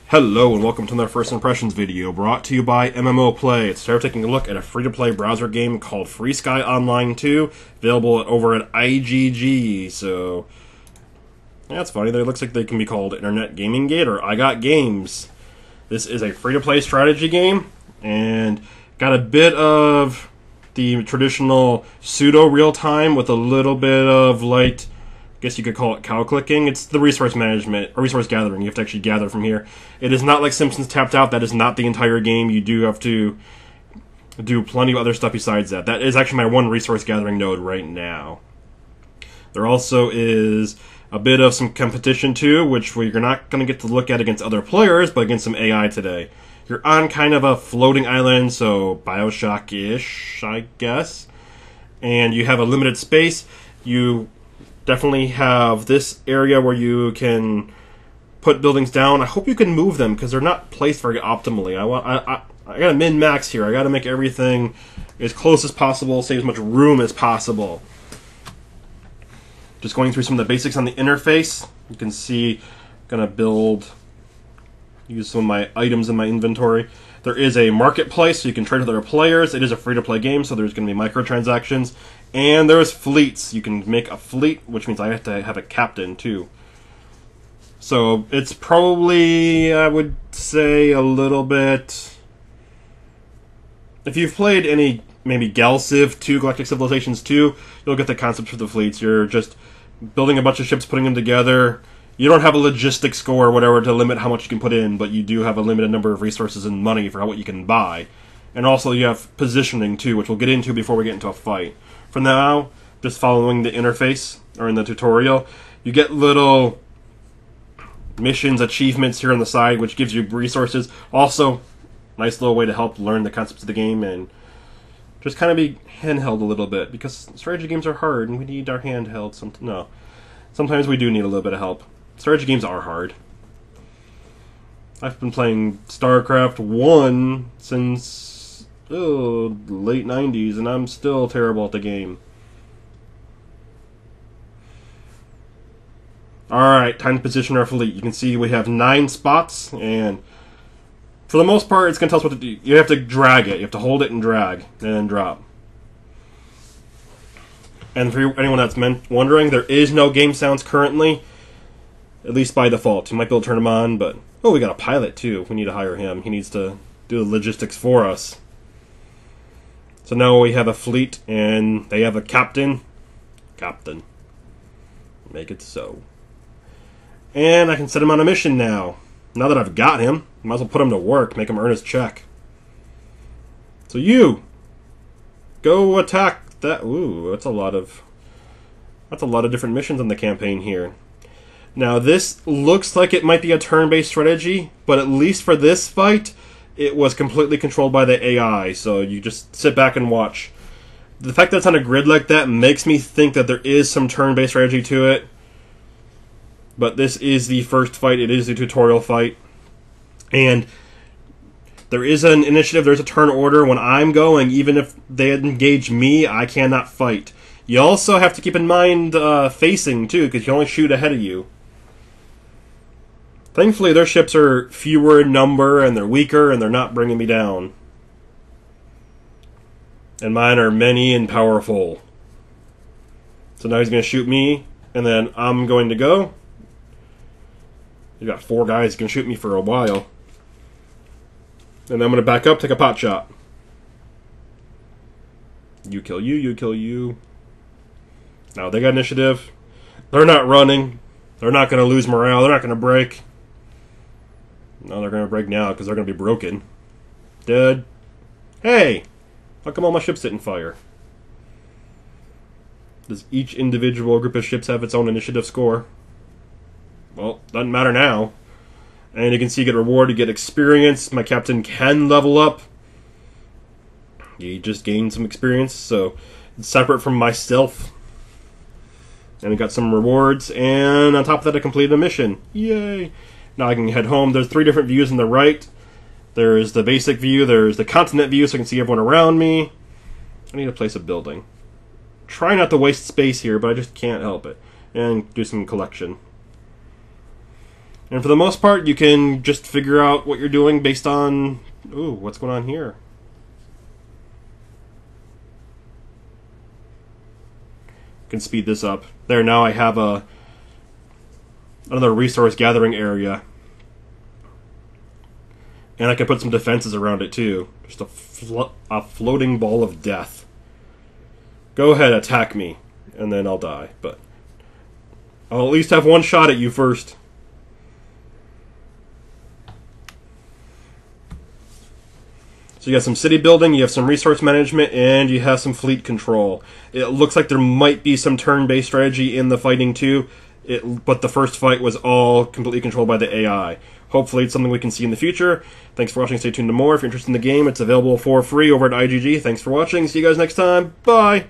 Hello and welcome to another First Impressions video brought to you by MMO Play. It's time taking a look at a free-to-play browser game called FreeSky Online 2, available over at IGG. So, yeah, it's funny. It looks like they can be called Internet Gaming Gate or I Got Games. This is a free-to-play strategy game, and got a bit of the traditional pseudo-real-time with a little bit of light, I guess you could call it cow clicking. It's the resource management, or resource gathering. You have to actually gather from here. It is not like Simpsons Tapped Out. That is not the entire game. You do have to do plenty of other stuff besides that. That is actually my one resource gathering node right now. There also is a bit of some competition too, which you're not going to get to look at against other players, but against some AI today. You're on kind of a floating island, so Bioshock-ish, I guess. And you have a limited space. You definitely have this area where you can put buildings down. I hope you can move them because they're not placed very optimally. I got to min-max here. I got to make everything as close as possible, save as much room as possible. Just going through some of the basics on the interface. You can see, I'm gonna use some of my items in my inventory. There is a marketplace, so you can trade with other players. It is a free-to-play game, so there's going to be microtransactions. And there's fleets. You can make a fleet, which means I have to have a captain, too. So it's probably, I would say, a little bit... If you've played any, maybe Galciv 2, Galactic Civilizations 2, you'll get the concept for the fleets. You're just building a bunch of ships, putting them together. You don't have a logistics score or whatever to limit how much you can put in, but you do have a limited number of resources and money for what you can buy. And also you have positioning too, which we'll get into before we get into a fight. For now, just following the interface, or in the tutorial, you get little missions, achievements here on the side, which gives you resources. Also, nice little way to help learn the concepts of the game and just kind of be handheld a little bit, because strategy games are hard and we need our handheld. Sometimes we do need a little bit of help. Strategy games are hard. I've been playing StarCraft 1 since late 90s, and I'm still terrible at the game. Alright, time to position our fleet. You can see we have 9 spots, and for the most part, it's going to tell us what to do. You have to drag it. You have to hold it and drag, and then drop. And for anyone that's wondering, there is no game sounds currently, at least by default. You might be able to turn them on, but... Oh, we got a pilot, too. We need to hire him. He needs to do the logistics for us. So now we have a fleet, and they have a captain. Captain. Make it so. And I can set him on a mission now. Now that I've got him, I might as well put him to work, make him earn his check. So you! Go attack that. Ooh, that's a lot of different missions in the campaign here. Now this looks like it might be a turn-based strategy, but at least for this fight, it was completely controlled by the AI, so you just sit back and watch. The fact that it's on a grid like that makes me think that there is some turn-based strategy to it. But this is the first fight, it is the tutorial fight. And there is an initiative, there's a turn order. When I'm going, even if they engage me, I cannot fight. You also have to keep in mind facing, too, because you can only shoot ahead of you. Thankfully, their ships are fewer in number, and they're weaker, and they're not bringing me down. And mine are many and powerful. So now he's going to shoot me, and then I'm going to go. You got 4 guys who can shoot me for a while. And then I'm going to back up, take a pot shot. You kill you, you kill you. Now they got initiative. They're not running. They're not going to lose morale. They're not going to break. No, they're going to break now because they're going to be broken. Dead. Hey! How come all my ships didn't fire? Does each individual group of ships have its own initiative score? Well, doesn't matter now. And you can see you get reward, you get experience. My captain can level up. He just gained some experience, so it's separate from myself. And I got some rewards, and on top of that I completed a mission. Yay! Now I can head home. There's 3 different views on the right. There's the basic view, there's the continent view so I can see everyone around me. I need to place a building. Try not to waste space here, but I just can't help it. And do some collection. And for the most part, you can just figure out what you're doing based on... Ooh, what's going on here? Can speed this up. There, now I have another resource gathering area. And I can put some defenses around it too. Just a floating ball of death. Go ahead, attack me, and then I'll die. But I'll at least have one shot at you first. So you have some city building, you have some resource management, and you have some fleet control. It looks like there might be some turn-based strategy in the fighting too, but the first fight was all completely controlled by the AI. Hopefully it's something we can see in the future. Thanks for watching, stay tuned to more. If you're interested in the game, it's available for free over at IGG. Thanks for watching, see you guys next time, bye!